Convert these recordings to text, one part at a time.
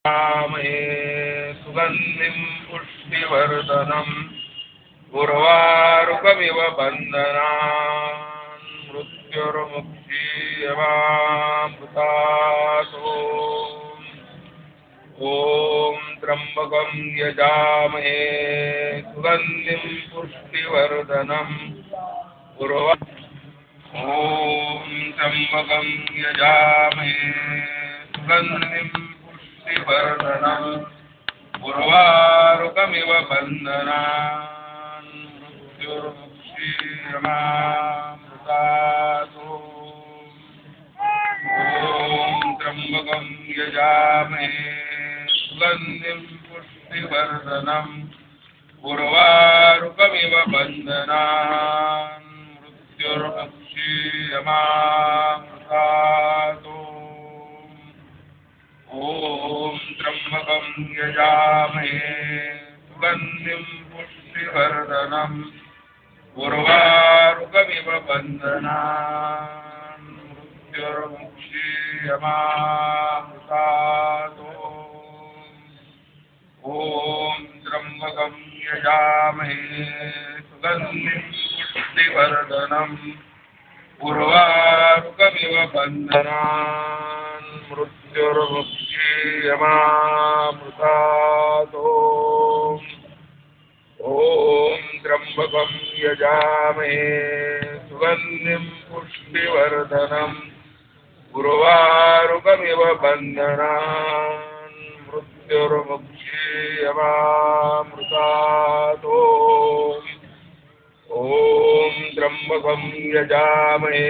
कामये सुगन्धिं पुष्टिवर्धनम् उर्वारुकमिव बन्धनान् मृत्युर्मुक्षीयमामृतात्। ॐ त्र्यम्बकं यजामहे सुगन्धिं पुष्टिवर्धनम् ॐ त्र्यम्बकं यजामहे सुगन्धिं पुष्टिवर्धनम् उर्वारुकमिव बन्धनान् मृत्युर्मुक्षीयमामृतात्। ॐ त्र्यम्बकं यजामहे सुगन्धिं पुष्टिवर्धनम् उर्वारुकमिव बन्धनान् मृत्युर्मुक्षीयमामृतात्। ॐ त्र्यम्बकं यजामहे सुगन्धिं पुष्टिवर्धनम् उर्वारुकमिव बन्धनान् मृत्युर्मुक्षीयमामृतात्। ॐ त्र्यम्बकं यजामहे सुगन्धिं पुष्टिवर्धनम् उर्वारुकमिव बन्धनान् मृत्युर्मुक्षीयमामृतात्। ॐ त्र्यम्बकं यजामहे सुगन्धिं पुष्टिवर्धनम् उर्वारुकमिव बन्धनान् मृत्युर्मुक्षीयमामृतात्। ॐ त्र्यम्बकं यजामहे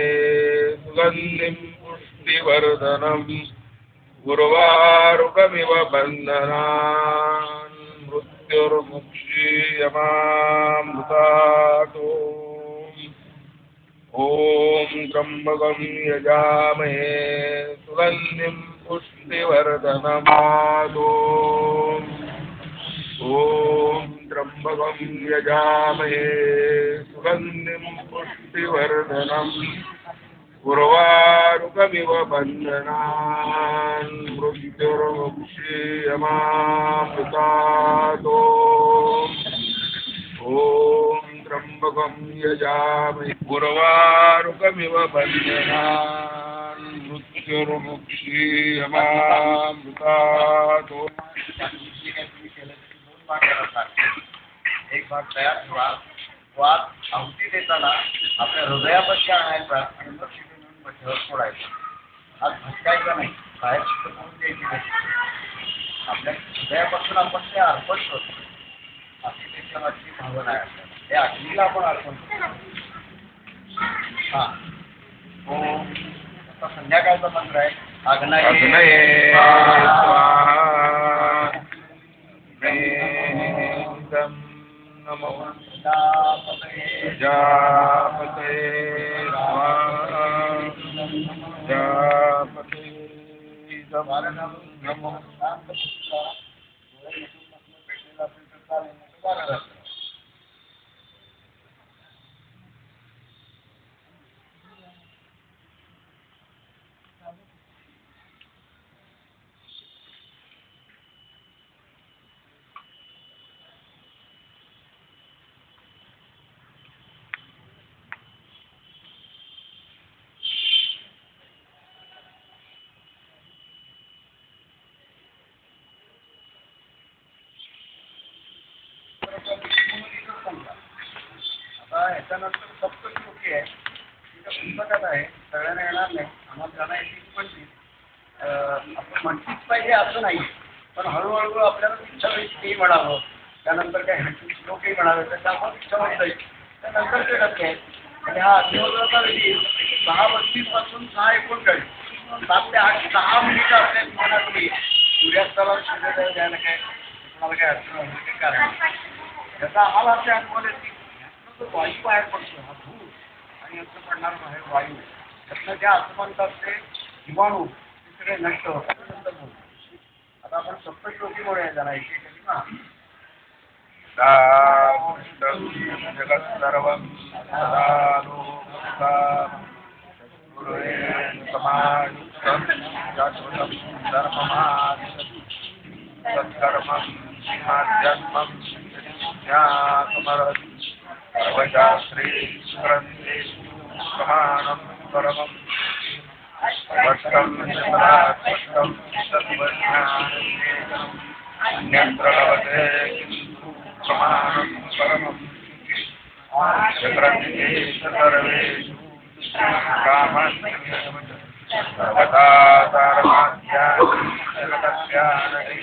सुगन्धिं पुष्टिवर्धनम् उर्वारुकमिव बन्धनान् मृत्युर्मुक्षीयमामृतात्। ॐ त्र्यम्बकं यजामहे सुगन्धिं पुष्टिवर्धनम् ॐ त्र्यम्बकं यजामहे सुगन्धिं पुष्टिवर्धनम् उर्वारुकमिव बन्धनान् मृत्युर्मुक्षीयमामृतात्। ॐ त्र्यम्बकं यजामहे उर्वारुकमिव बन्धनान् मृत्युर्मुक्षीयमामृतात्। एक भाग तयार ठेवा. वाद आहुती देताना आपल्या हृदयापाशी आणायचा आणि मग शिकून मध्यावर सोडायचा. आज भटकायचा नाही, बाहेर शिकून द्यायची नाही. आपल्या हृदयापासून आपण ते अर्पण करतो. अशी त्याच्या माझी भावना आहे. आपल्याला ते अग्नीला आपण अर्पण करतो. हो, आता संध्याकाळचा मंत्र आहे अग्नये स्वाहा. नमो प्रजापतये स्वाहा. प्रजापतये नमो. आता ह्याच्यानंतर सप्तश्लोकी आहे. तिच्या पुस्तकात आहे, सगळ्यांना येणार नाही, आम्हाला त्यांना येतील म्हणतील. आपण म्हणतीच पाहिजे असं नाही, पण हळूहळू आपल्याला इच्छा होईल तेही म्हणावं. त्यानंतर काय श्लोकही म्हणावे, त्याच्या आपण इच्छा होत जाईल. त्यानंतर ते टक्के आहेत. आणि हा अग्निहोत्राचा विधी 6:32 पासून 6:39 7 ते 8 10 मिनिटं आपल्या जीवनातली सूर्यास्ताला सूर्योदय द्यायला काय कोणाला काय अडचण होण्याचे कारण. त्याचा आम्हाला असे अनुभव येते की वायू बाहेर पडतो, हा धूर आणि याचं पडणार बाहेर वायू, त्यातनं ज्या आसमंतात ते जीवाणू तिकडे नष्ट होतात. आता आपण सप्तश्लोकी म्हणूया जरा एक ना. जगत् सर्वं सदा लोकं समायुक्तं शाश्वतं धर्ममाचरति सत्कर्मं माध्यमं ज्ञातमर्हति सर्वशास्त्रे ग्रन्थे प्रमाणं परमं स्पष्टं स्पष्टं तत्त्वज्ञानविवेकम् अन्यत्र लभते किन्तु प्रमाणं परमम् ग्रन्थे सर्वेषु कामस्य सर्वथा सारमाध्यात्मिक जगत्यानति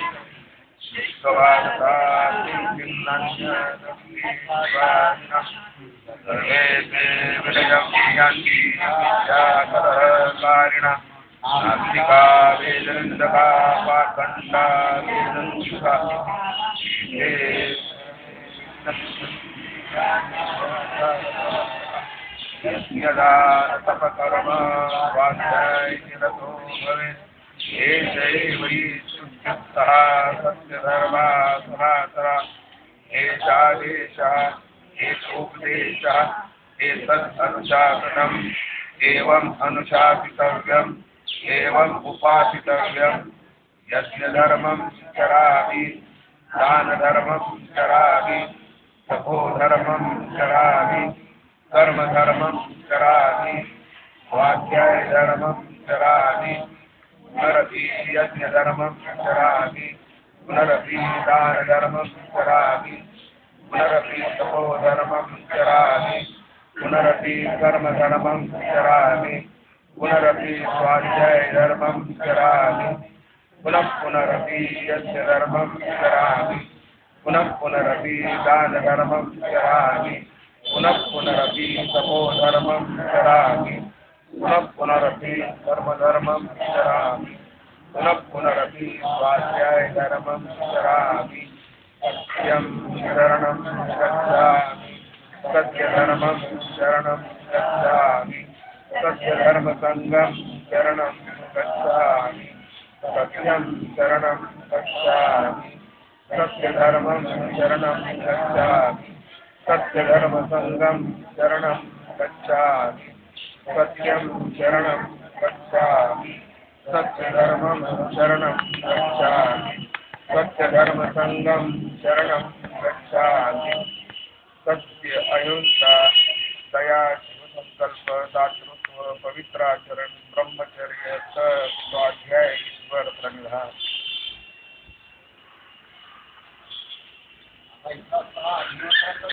सर्वे ते विनयं यान्ति विद्याकरकारिणः नास्तिका वेदनिन्दका पाखण्डा वेदनिन्दका यदा तपकर्म स्वाध्यायनिरतो भवेत् एषैव हि शुद्धियुक्तः सत्यधर्मः सनातनः एषा देशः एषोपदेशः एतत् अनुशासनम् एवम् अनुशासितव्यम् एवम् उपासितव्यम् यस्य धर्मं चरामि दानधर्मं चरामि तपोधर्मं चरामि कर्मधर्मं चरामि स्वाध्यायधर्मं चरामि पुनरपि यज्ञधर्मं चरामि पुनरपि दानधर्मं चरामि पुनरपि तपोधर्मं चरामि पुनरपि कर्मधर्मं चरामि पुनरपि स्वाध्यायधर्मं चरामि पुनरपि यज्ञधर्मं चरामि पुनरपि दानधर्मं चरामि पुनरपि तपोधर्मं चरामि पुनरपि कर्मधर्मं चरामि पुनरपि स्वाध्यायधर्मं चरामि सत्यं शरणं गच्छामि सत्यधर्मं शरणं गच्छामि सत्यधर्मसङ्गं शरणं गच्छामि सत्यं शरणं गच्छामि सत्यधर्मं शरणं गच्छामि सत्यधर्मसङ्गं शरणं गच्छामि सत्यं शरणं गच्छामि सत्यधर्मं शरणं गच्छामि सत्यधर्मसङ्गं शरणं गच्छामि सत्य अहिंसा दया शिवसंकल्प दातृत्व पवित्राचरण ब्रह्मचर्य स्वाध्याय